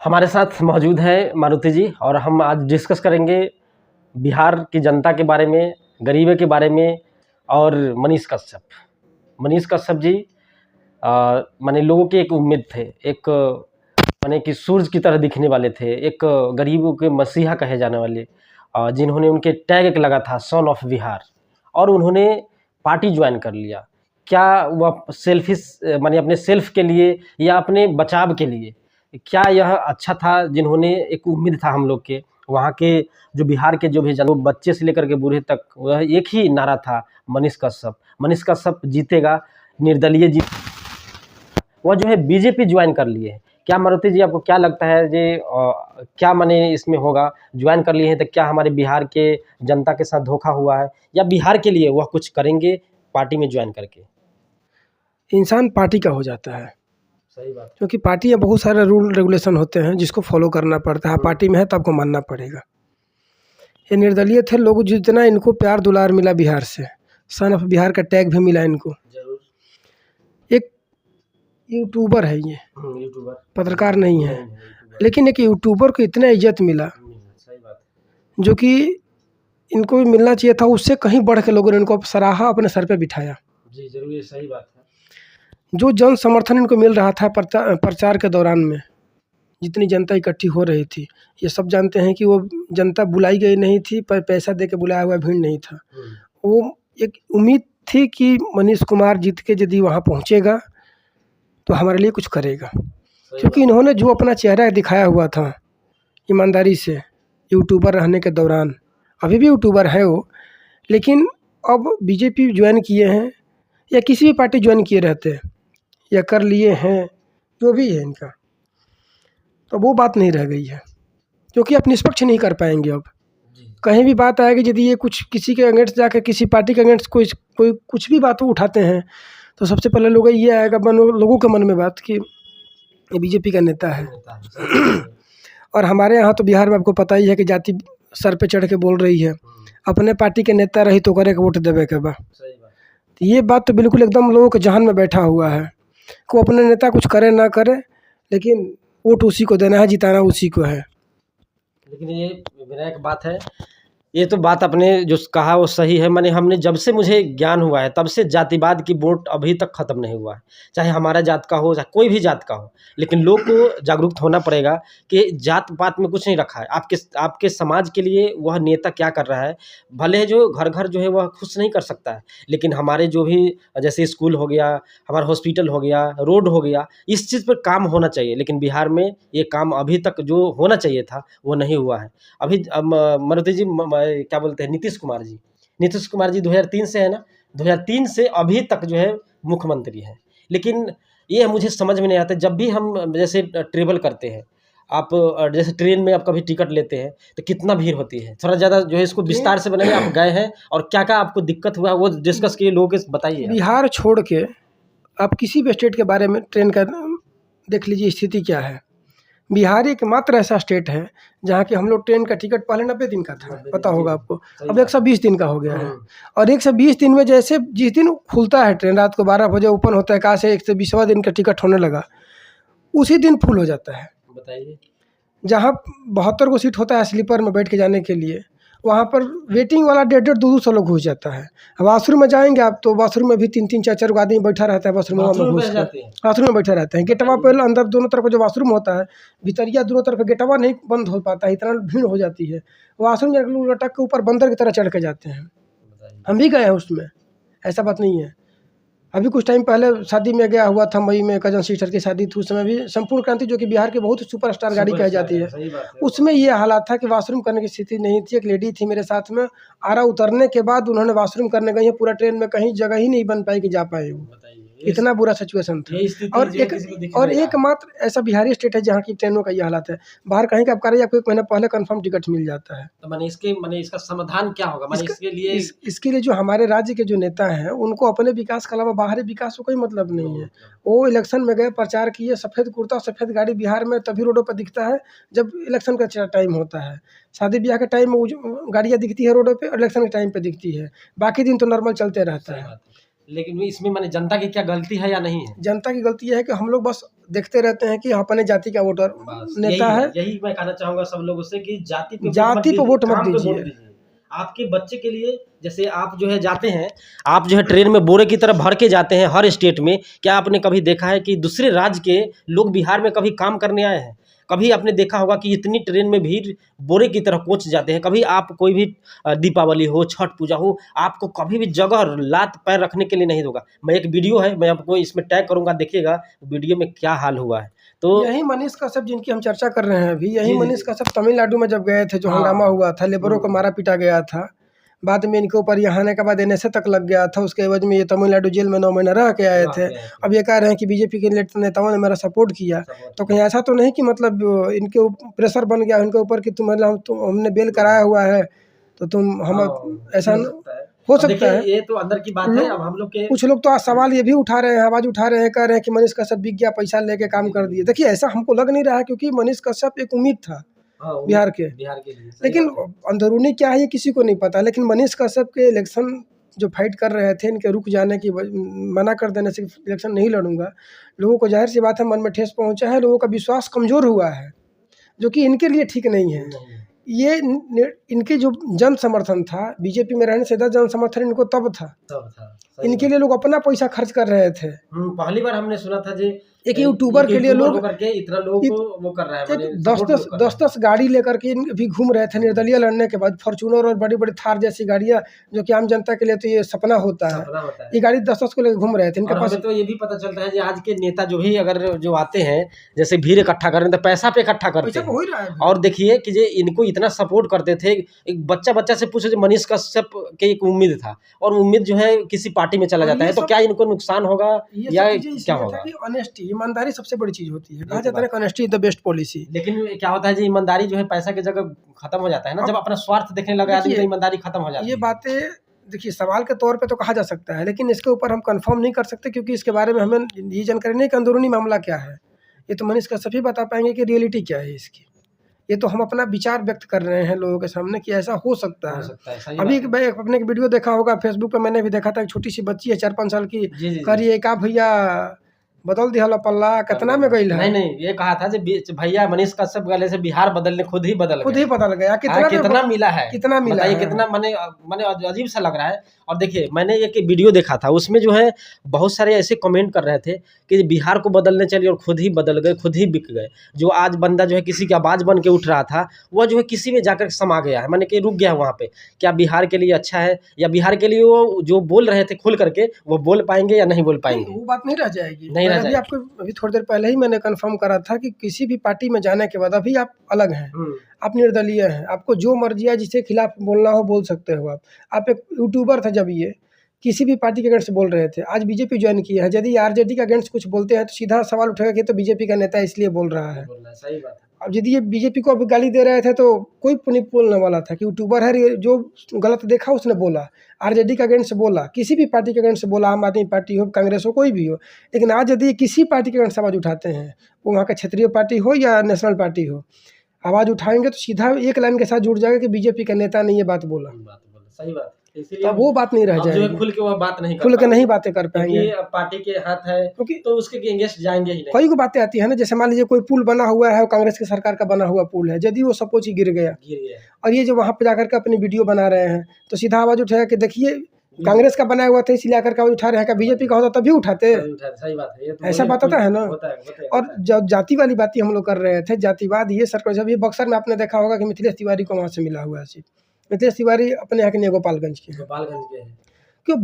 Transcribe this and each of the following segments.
हमारे साथ मौजूद हैं मारुति जी और हम आज डिस्कस करेंगे बिहार की जनता के बारे में, गरीबों के बारे में और मनीष कश्यप। मनीष कश्यप जी माने लोगों की एक उम्मीद थे, एक माने कि सूरज की तरह दिखने वाले थे, एक गरीबों के मसीहा कहे जाने वाले, जिन्होंने उनके टैग एक लगा था सन ऑफ बिहार, और उन्होंने पार्टी ज्वाइन कर लिया। क्या वह सेल्फिश माने अपने सेल्फ के लिए या अपने बचाव के लिए, क्या यह अच्छा था? जिन्होंने एक उम्मीद था हम लोग के वहाँ के जो बिहार के जो भी बच्चे से लेकर के बूढ़े तक, वह एक ही नारा था, मनीष कश्यप। मनीष कश्यप जीतेगा, निर्दलीय जीत। वह जो है बीजेपी ज्वाइन कर लिए हैं। क्या मारुति जी आपको क्या लगता है जी, क्या माने इसमें होगा? ज्वाइन कर लिए हैं तो क्या हमारे बिहार के जनता के साथ धोखा हुआ है, या बिहार के लिए वह कुछ करेंगे पार्टी में ज्वाइन करके? इंसान पार्टी का हो जाता है, सही बात। क्योंकि पार्टी में बहुत सारे रूल रेगुलेशन होते हैं जिसको फॉलो करना पड़ता है। पार्टी में है तो आपको मानना पड़ेगा। ये निर्दलीय थे लोग, जितना इनको प्यार दुलार मिला बिहार से, सन ऑफ बिहार का टैग भी मिला इनको। जरूर। एक यूट्यूबर है ये, यूट्यूबर, पत्रकार नहीं है, लेकिन एक यूट्यूबर को इतना इज्जत मिला सही बात, जो कि इनको भी मिलना चाहिए था। उससे कहीं बढ़ के लोगों ने इनको सराहा, अपने सर पे बिठाया। जी जरूर, ये सही बात है। जो जन समर्थन इनको मिल रहा था प्रचार के दौरान में, जितनी जनता इकट्ठी हो रही थी, ये सब जानते हैं कि वो जनता बुलाई गई नहीं थी, पर पैसा दे के बुलाया हुआ भीड़ नहीं था। वो एक उम्मीद थी कि मनीष कुमार जीत के यदि वहाँ पहुँचेगा तो हमारे लिए कुछ करेगा, क्योंकि इन्होंने जो अपना चेहरा दिखाया हुआ था ईमानदारी से यूट्यूबर रहने के दौरान, अभी भी यूट्यूबर है वो, लेकिन अब बीजेपी ज्वाइन किए हैं या किसी भी पार्टी ज्वाइन किए रहते या कर लिए हैं, जो भी है इनका, तो वो बात नहीं रह गई है, क्योंकि आप निष्पक्ष नहीं कर पाएंगे। अब कहीं भी बात आएगी, यदि ये कुछ किसी के अगेंस्ट जाकर किसी पार्टी के अगेंस्ट कोई कुछ भी बात उठाते हैं, तो सबसे पहले लोग ये आएगा लोगों के मन में बात कि ये बीजेपी का नेता है। और हमारे यहाँ तो बिहार में आपको पता ही है कि जाति सर पे चढ़ के बोल रही है। अपने पार्टी के नेता रही तो करे वोट देवे के बा। तो ये बात तो बिल्कुल एकदम लोगों के जहन में बैठा हुआ है कि अपने नेता कुछ करे ना करे, लेकिन वोट उसी को देना है, जिताना उसी को है। लेकिन ये मेरा एक बात है, ये तो बात आपने जो कहा वो सही है। माने हमने जब से मुझे ज्ञान हुआ है तब से जातिवाद की वोट अभी तक ख़त्म नहीं हुआ है, चाहे हमारा जात का हो, चाहे कोई भी जात का हो। लेकिन लोग को जागरूक होना पड़ेगा कि जात पात में कुछ नहीं रखा है। आपके समाज के लिए वह नेता क्या कर रहा है, भले जो घर घर जो है वह खुश नहीं कर सकता है, लेकिन हमारे जो भी जैसे स्कूल हो गया, हमारा हॉस्पिटल हो गया, रोड हो गया, इस चीज़ पर काम होना चाहिए। लेकिन बिहार में ये काम अभी तक जो होना चाहिए था वो नहीं हुआ है। अभी मारुति जी क्या बोलते हैं, नीतीश कुमार जी 2003 से है ना, 2003 से अभी तक जो है मुख्यमंत्री हैं। लेकिन ये मुझे समझ में नहीं आता, जब भी हम जैसे ट्रेवल करते हैं, आप जैसे ट्रेन में आप कभी टिकट लेते हैं तो कितना भीड़ होती है। थोड़ा ज़्यादा जो है इसको विस्तार से बनाइए, आप गए हैं और क्या क्या आपको दिक्कत हुआ वो डिस्कस किए, लोगों के बताइए। बिहार छोड़ के आप किसी भी स्टेट के बारे में ट्रेन का देख लीजिए स्थिति क्या है। बिहार एकमात्र ऐसा स्टेट है जहाँ की हम लोग ट्रेन का टिकट पहले 90 दिन का था, पता होगा आपको, अब 120 दिन का हो गया है। और 120 दिन में जैसे जिस दिन खुलता है ट्रेन, रात को 12 बजे ओपन होता है, कहाँ से 120वां दिन का टिकट होने लगा, उसी दिन फुल हो जाता है। बताइए, जहाँ 72 को सीट होता है स्लीपर में बैठ के जाने के लिए, वहाँ पर वेटिंग वाला 150 200 लोग घुस जाता है। वॉशरूम में जाएंगे आप तो वॉशरूम में भी 3 4 को आदमी बैठा रहता है, वॉशरूम में घुस कर वॉशरूम में बैठा रहते हैं। गेटवा पर अंदर दोनों तरफ जो वॉशरूम होता है, भीतरिया दोनों तरफ गेटवा नहीं बंद हो पाता है, इतना भीड़ हो जाती है। वॉशरूम में लोग लटक के ऊपर बंदर की तरह चढ़ के जाते हैं। हम भी गए हैं उसमें, ऐसा बात नहीं है। अभी कुछ टाइम पहले शादी में गया हुआ था, मई में कजन सिस्टर की शादी थी, उस समय भी संपूर्ण क्रांति जो कि बिहार की बहुत सुपरस्टार गाड़ी कही जाती है, उसमें ये हालात था कि वॉशरूम करने की स्थिति नहीं थी। एक लेडी थी मेरे साथ में, आरा उतरने के बाद उन्होंने वॉशरूम करने गई है, पूरा ट्रेन में कहीं जगह ही नहीं बन पाई कि जा पाए वो, इतना बुरा सिचुएशन था। और एकमात्र ऐसा बिहारी स्टेट है जहाँ की ट्रेनों का ये हालत है। बाहर कहीं का आप करें, आपको 1 महीना पहले कंफर्म टिकट मिल जाता है। तो माने इसका समाधान क्या होगा? माने इसके लिए जो हमारे राज्य के जो नेता हैं, उनको अपने विकास के अलावा बाहरी विकास को कोई मतलब नहीं है। वो इलेक्शन में गए, प्रचार किए, सफ़ेद कुर्ता सफ़ेद गाड़ी बिहार में तभी रोडों पर दिखता है जब इलेक्शन का टाइम होता है। शादी ब्याह के टाइम में गाड़ियाँ दिखती है रोडों पे, और इलेक्शन के टाइम पे दिखती है, बाकी दिन तो नॉर्मल चलते रहता है। लेकिन इसमें माने जनता की क्या गलती है या नहीं है? जनता की गलती है कि हम लोग बस देखते रहते हैं कि अपने जाति का वोटर नेता है। यही मैं कहना चाहूंगा सब लोगों से कि जाति पे वोट मत दीजिए। आपके बच्चे के लिए, जैसे आप जो है जाते हैं, आप जो है ट्रेन में बोरे की तरह भर के जाते हैं हर स्टेट में। क्या आपने कभी देखा है कि दूसरे राज्य के लोग बिहार में कभी काम करने आए हैं? कभी आपने देखा होगा कि इतनी ट्रेन में भीड़ बोरे की तरह कोच जाते हैं? कभी आप कोई भी दीपावली हो, छठ पूजा हो, आपको कभी भी जगह लात पैर रखने के लिए नहीं होगा। मैं एक वीडियो है, मैं आपको इसमें टैग करूंगा, देखिएगा वीडियो में क्या हाल हुआ है। तो यही मनीष कश्यप जिनकी हम चर्चा कर रहे हैं अभी, यही जी, मनीष जी। कश्यप तमिलनाडु में जब गए थे, जो हंगामा हुआ था, लेबरों को मारा पीटा गया था, बाद में इनके ऊपर यहाँ आने के बाद एनएसए तक लग गया था। उसके एवज में ये तमिलनाडु जेल में 9 महीना रह के आए थे। अब ये कह रहे हैं कि बीजेपी के नेताओं ने मेरा सपोर्ट किया, तो कहीं ऐसा तो नहीं कि मतलब इनके प्रेशर बन गया उनके ऊपर कि हमने बेल कराया हुआ है तो तुम हम ऐसा हो सकता है। ये तो अंदर की बात है। अब हम लोग के कुछ लोग तो आज सवाल ये भी उठा रहे हैं, आवाज उठा रहे हैं, कह रहे हैं कि मनीष कश्यप बिक गया, पैसा लेके काम कर दिए। देखिए ऐसा हमको लग नहीं रहा है, क्योंकि मनीष कश्यप एक उम्मीद था बिहार के लिए। लेकिन अंदरूनी क्या है ये किसी को नहीं पता। लेकिन मनीष कश्यप के इलेक्शन जो फाइट कर रहे थे, इनके रुक जाने की मना कर देने से इलेक्शन नहीं लड़ूंगा, लोगों को जाहिर सी बात है मन में ठेस पहुंचा है, लोगों का विश्वास कमजोर हुआ है, जो कि इनके लिए ठीक नहीं है। ये इनके जो जन समर्थन था, बीजेपी में रहने से ज़्यादा जन समर्थन इनको तब था। इनके लिए लोग अपना पैसा खर्च कर रहे थे। पहली बार हमने सुना था जी एक यूट्यूबर के लिए लोग इतना लोगों को वो कर रहा है, 10 गाड़ी लेकर के भी घूम रहे थे निर्दलीय लड़ने के बाद। फॉर्च्यूनर और बड़ी बड़ी थार जैसी गाड़ियां, जो कि आम जनता के लिए तो ये सपना होता है, ये गाड़ी 10 को लेकर घूम रहे थे। इनके पास तो ये भी पता चलता है कि आज के नेता जो भी अगर जो आते हैं, जैसे भीड़ इकट्ठा करें तो पैसा पे इकट्ठा करते हैं। और देखिए कि इनको इतना सपोर्ट करते थे, एक बच्चा से पूछे, मनीष कश्यप के एक उम्मीद था, और उम्मीद जो है किसी पार्टी में चला जाता है, तो क्या इनको नुकसान होगा या क्या होगा? ऑनेस्टी, ईमानदारी सबसे बड़ी चीज होती है। कहा जाता है honesty is the best policy. लेकिन क्या होता है जी, ईमानदारी जो है पैसा की जगह खत्म हो जाता है ना। जब अपना स्वार्थ देखने लगा आदमी तो ईमानदारी खत्म हो जाती है। ये बातें देखिए सवाल के तौर पे तो कहा जा सकता है, लेकिन इसके ऊपर हम कंफर्म नहीं कर सकते, क्योंकि इसके बारे में हमें ये जानकारी नहीं कि अंदरूनी मामला क्या है। ये तो मनीष कश्यप ही बता पाएंगे कि रियलिटी क्या है इसकी। ये तो हम अपना विचार व्यक्त कर रहे हैं लोगों के सामने कि ऐसा हो सकता है। अभी अपने एक वीडियो देखा होगा फेसबुक पे, मैंने भी देखा था, एक छोटी सी बच्ची है 4-5 साल की, कह रही है का भैया बदल दिया पल्ला कितना में गई है। नहीं, ये कहा था जी भैया मनीष कश्यप गले से बिहार बदलने खुद ही बदल गया। कितना मिला है, कितना मिला है, कितना माने अजीब सा लग रहा है। और देखिए मैंने एक वीडियो देखा था, उसमें जो है बहुत सारे ऐसे कमेंट कर रहे थे कि बिहार को बदलने चलिए और खुद ही बदल गए, खुद ही बिक गए। जो आज बंदा जो है किसी की आवाज़ बन के उठ रहा था, वह जो है किसी में जाकर समा गया है, माने कि रुक गया वहाँ पे। क्या बिहार के लिए अच्छा है, या बिहार के लिए वो जो बोल रहे थे खुल करके वो बोल पाएंगे या नहीं बोल पाएंगे? वो बात नहीं रह जाएगी। अभी आपको अभी थोड़ी देर पहले ही मैंने कंफर्म करा था कि किसी भी पार्टी में जाने के बाद अभी आप अलग हैं, आप निर्दलीय हैं, आपको जो मर्जी है जिसके खिलाफ बोलना हो बोल सकते हो। आप एक यूट्यूबर था जब ये किसी भी पार्टी के अगेंस्ट बोल रहे थे, आज बीजेपी ज्वाइन किया है। यदि आरजेडी के अगेंस्ट कुछ बोलते हैं तो सीधा सवाल उठेगा कि तो बीजेपी का नेता इसलिए बोल रहा है। सही बात है। अब यदि ये बीजेपी को अभी गाली दे रहे थे तो कोई नहीं बोलने वाला था कि यूट्यूबर है, जो गलत देखा उसने बोला, आरजेडी के अगेंस्ट बोला, किसी भी पार्टी के अगेंस्ट बोला, आम आदमी पार्टी हो, कांग्रेस हो, कोई भी हो। लेकिन आज यदि किसी पार्टी के अगेंस्ट आवाज़ उठाते हैं, वो वहाँ का क्षेत्रीय पार्टी हो या नेशनल पार्टी हो, आवाज़ उठाएंगे तो सीधा एक लाइन के साथ जुड़ जाएगा कि बीजेपी का नेता ने ये बात बोला। सही बात है। तो वो बात नहीं रह जाएगी, खुल के वो बात नहीं बातें कर पाएंगे, पार्टी के हाथ है, क्योंकि तो उसके अगेंस्ट जाएंगे ही नहीं। कई को बातें आती है ना, जैसे मान लीजिए कोई पुल बना हुआ है, कांग्रेस की सरकार का बना हुआ पुल है, यदि वो सपोज ही गिर गया और ये जो वहाँ पे जाकर के अपनी वीडियो बना रहे हैं, तो सीधा आवाज उठाया कि देखिए कांग्रेस का बनाया हुआ था इसलिए आकर के आवाज उठा रहे हैं। बीजेपी का होता तभी उठाते। सही बात है, ऐसा बात होता है ना। और जब जाति वाली बात हम लोग कर रहे थे, जातिवाद ये सरकार, जब ये बक्सर में आपने देखा होगा कि मिथिलेश तिवारी को वहाँ से मिला हुआ है। मिथिलेश तिवारी अपने यहाँ के नहीं, गोपालगंज के हैं। क्यों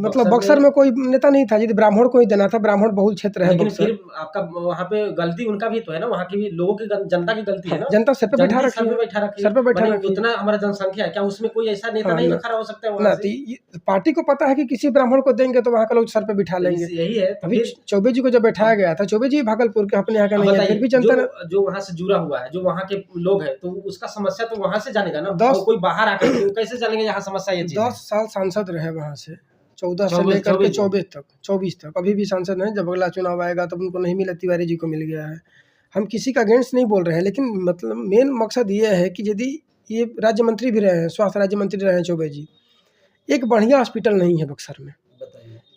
मतलब बक्सर में कोई नेता नहीं था, यदि ब्राह्मण को ही देना था, ब्राह्मण बहुल क्षेत्र है। लेकिन फिर आपका वहाँ पे गलती उनका भी तो है ना, वहाँ की भी लोगों की जनता की गलती है ना। जनता सर पे बैठा रखी है, उतना हमारा जनसंख्या है, क्या उसमें कोई ऐसा नेता नहीं खड़ा हो सकता है? ना पार्टी को पता है कि किसी ब्राह्मण को देंगे तो वहाँ के लोग सर पे बिठा लेंगे। यही है। अभी चौबे जी को जब बैठाया गया था, चौबे जी भागलपुर के अपने यहाँ का नहीं है, फिर भी जनता जो वहाँ से जुड़ा हुआ है, जो वहाँ के लोग है, तो उसका समस्या तो वहाँ से जानेगा ना। कोई बाहर आकर कैसे जानेंगे यहाँ समस्या? ये 10 साल सांसद रहे वहाँ से, 14 से लेकर के 24 तक अभी भी सांसद हैं। जब अगला चुनाव आएगा तब उनको नहीं मिला, तिवारी जी को मिल गया है। हम किसी का अगेंस्ट नहीं बोल रहे हैं, लेकिन मतलब मेन मकसद ये है कि यदि ये राज्य मंत्री भी रहे हैं, स्वास्थ्य राज्य मंत्री रहे हैं चौबे जी, एक बढ़िया हॉस्पिटल नहीं है बक्सर में।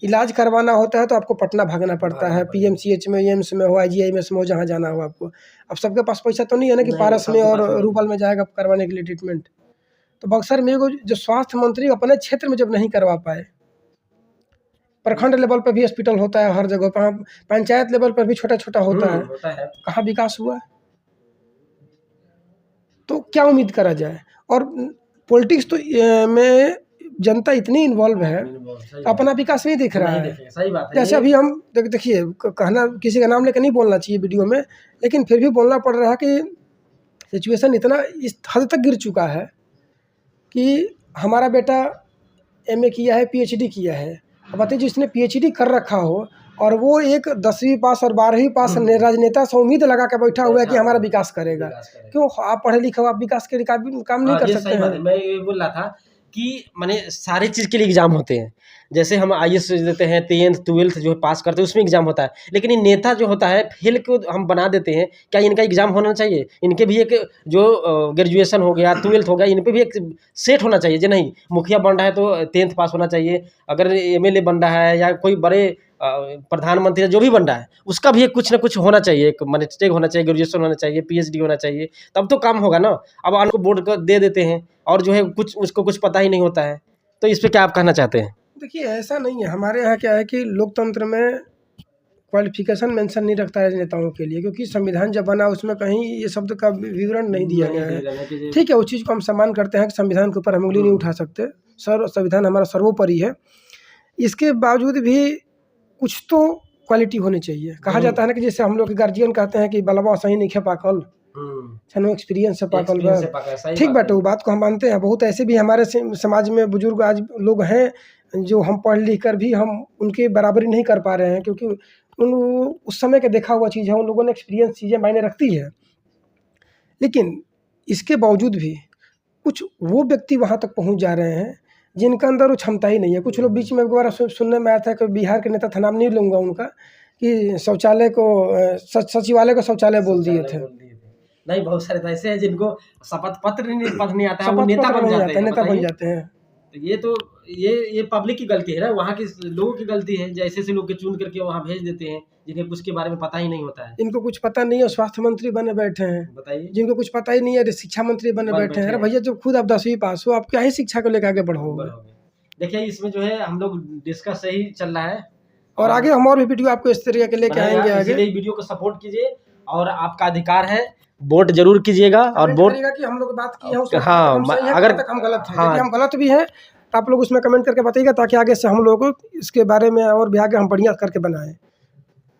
इलाज करवाना होता है तो आपको पटना भागना पड़ता है, पीएमसीएच में, एम्स में हो, आईजीआईएमएस में हो, जहाँ जाना हो आपको। अब सबके पास पैसा तो नहीं है ना कि पारस में और रूपल में जाएगा करवाने के लिए ट्रीटमेंट। तो बक्सर में एगो जो स्वास्थ्य मंत्री अपने क्षेत्र में जब नहीं करवा पाए, प्रखंड लेवल पर भी हॉस्पिटल होता है हर जगह पर, पंचायत लेवल पर भी छोटा छोटा होता है, कहाँ विकास हुआ? तो क्या उम्मीद करा जाए? और पॉलिटिक्स तो में जनता इतनी इन्वॉल्व है, अपना विकास नहीं दिख रहा है। सही बात है। जैसे अभी हम देखिए, कहना किसी का नाम लेकर नहीं बोलना चाहिए वीडियो में, लेकिन फिर भी बोलना पड़ रहा है कि सिचुएशन इतना इस हद तक गिर चुका है कि हमारा बेटा एमए किया है, पीएचडी किया है। अब बताइए, जिसने पीएचडी कर रखा हो और वो एक 10वीं पास और 12वीं पास राजनेता से उम्मीद लगा के बैठा हुआ है कि हमारा विकास करेगा। क्यों? आप पढ़े लिखे हो, आप विकास के लिए काम नहीं कर सकते हैं? मैं ये बोल रहा था कि माने सारे चीज़ के लिए एग्जाम होते हैं। जैसे हम आईएएस देते हैं, 10th 12th जो पास करते हैं उसमें एग्जाम होता है, लेकिन ये नेता जो होता है फेल को हम बना देते हैं। क्या इनका एग्जाम होना चाहिए? इनके भी एक जो ग्रेजुएशन हो गया, 12th हो गया, इन पे भी एक सेट होना चाहिए। जो नहीं मुखिया बन रहा है तो 10th पास होना चाहिए, अगर एमएलए बन रहा है या कोई बड़े प्रधानमंत्री जो भी बन रहा है उसका भी एक कुछ ना कुछ होना चाहिए, एक माने स्टेज होना चाहिए, ग्रेजुएशन होना चाहिए, पीएचडी होना चाहिए, तब तो काम होगा ना। अब उनको बोर्ड को दे देते हैं और जो है कुछ उसको कुछ पता ही नहीं होता है। तो इस पे क्या आप कहना चाहते हैं? देखिए, ऐसा नहीं है। हमारे यहाँ क्या है कि लोकतंत्र में क्वालिफिकेशन मेंशन नहीं रखता है नेताओं के लिए, क्योंकि संविधान जब बना उसमें कहीं ये शब्द का विवरण नहीं दिया गया है। ठीक है, उस चीज़ को हम सम्मान करते हैं कि संविधान के ऊपर हम उंगली नहीं उठा सकते, संविधान हमारा सर्वोपरि है। इसके बावजूद भी कुछ तो क्वालिटी होनी चाहिए। कहा जाता है ना कि जैसे हम लोग के गार्जियन कहते हैं कि बलवा सही नहीं खे पाकल, छनो एक्सपीरियंस से पाकल बा। ठीक बात, वो बात को हम मानते हैं। बहुत ऐसे भी हमारे समाज में बुजुर्ग आज लोग हैं जो हम पढ़ लिख कर भी हम उनकी बराबरी नहीं कर पा रहे हैं, क्योंकि उस समय का देखा हुआ चीज़ है, उन लोगों ने एक्सपीरियंस चीज़ें मायने रखती है। लेकिन इसके बावजूद भी कुछ वो व्यक्ति वहाँ तक पहुँच जा रहे हैं जिनका अंदर वो क्षमता ही नहीं है। कुछ लोग बीच में एक बार सुनने में आया था कि बिहार के नेता था, नाम नहीं लूँगा उनका, कि शौचालय को सचिवालय को शौचालय बोल दिए थे। नहीं, बहुत सारे ऐसे हैं जिनको शपथ पत्र नहीं पढ़ नहीं आता है, वो नेता बन जाते हैं। तो ये पब्लिक की गलती है ना, वहाँ के लोगों की गलती है, जैसे ऐसे लोग के चुन करके वहाँ भेज देते हैं जिन्हें कुछ के बारे में पता ही नहीं होता है। इनको कुछ पता नहीं है, स्वास्थ्य मंत्री बने बैठे हैं। बताइए, जिनको कुछ पता ही नहीं है, शिक्षा मंत्री बने बैठे हैं। अरे भैया, जब खुद आप 10वीं पास हो, आप क्या ही शिक्षा को लेकर आगे बढ़ोगे? देखिए, इसमें जो है हम लोग डिस्कस सही चल रहा है और आगे हम और भी वीडियो आपको इस तरीके के लेके आएंगे। आगे वीडियो को सपोर्ट कीजिए और आपका अधिकार है, वोट जरूर कीजिएगा। और वोट कि हम लोग बात की है, हाँ, अगर हम गलत हैं, हम गलत भी हैं, आप लोग उसमें कमेंट करके बताइएगा, ताकि आगे से हम लोग इसके बारे में और भी आगे हम बढ़िया करके बनाएं।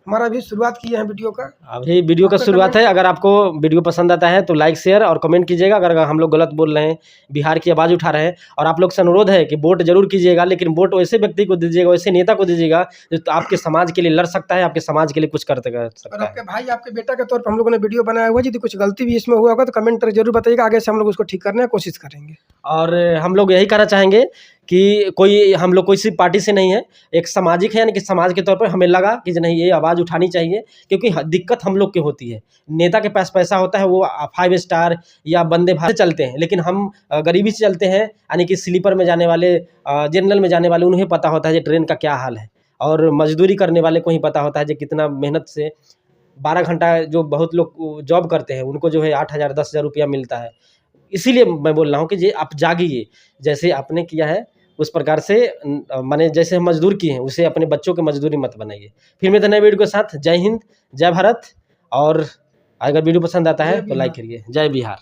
हमारा भी शुरुआत किए हैं वीडियो का, अभी वीडियो का शुरुआत है। अगर आपको वीडियो पसंद आता है तो लाइक शेयर और कमेंट कीजिएगा। अगर हम लोग गलत बोल रहे हैं, बिहार की आवाज़ उठा रहे हैं, और आप लोग से अनुरोध है कि वोट जरूर कीजिएगा, लेकिन वोट वैसे व्यक्ति को दीजिएगा, वैसे नेता को दीजिएगा जो आपके समाज के लिए लड़ सकता है, आपके समाज के लिए कुछ कर सकता है। आपके भाई, आपके बेटा के तौर पर हम लोगों ने वीडियो बनाया हुआ है। यदि कुछ गलती भी इसमें हुआ होगा तो कमेंट करके जरूर बताइएगा, आगे से हम लोग उसको ठीक करने की कोशिश करेंगे। और हम लोग यही कहना चाहेंगे कि हम लोग कोई सी पार्टी से नहीं है, एक सामाजिक है, यानी कि समाज के तौर पर हमें लगा कि नहीं, ये आवाज़ उठानी चाहिए, क्योंकि दिक्कत हम लोग की होती है। नेता के पास पैसा होता है, वो 5 स्टार या वंदे भारत चलते हैं, लेकिन हम गरीबी से चलते हैं, यानी कि स्लीपर में जाने वाले, जनरल में जाने वाले, उन्हें पता होता है कि ट्रेन का क्या हाल है, और मजदूरी करने वाले को ही पता होता है कि कितना मेहनत से 12 घंटा जो बहुत लोग जॉब करते हैं उनको जो है 8,000 10,000 रुपया मिलता है। इसीलिए मैं बोल रहा हूँ कि ये आप जागिए, जैसे आपने किया है उस प्रकार से, माने जैसे हम मजदूर किए हैं उसे अपने बच्चों की मजदूरी मत बनाइए। फिर मैं नए वीडियो के साथ, जय हिंद, जय भारत, और अगर वीडियो पसंद आता है तो लाइक करिए। जय बिहार।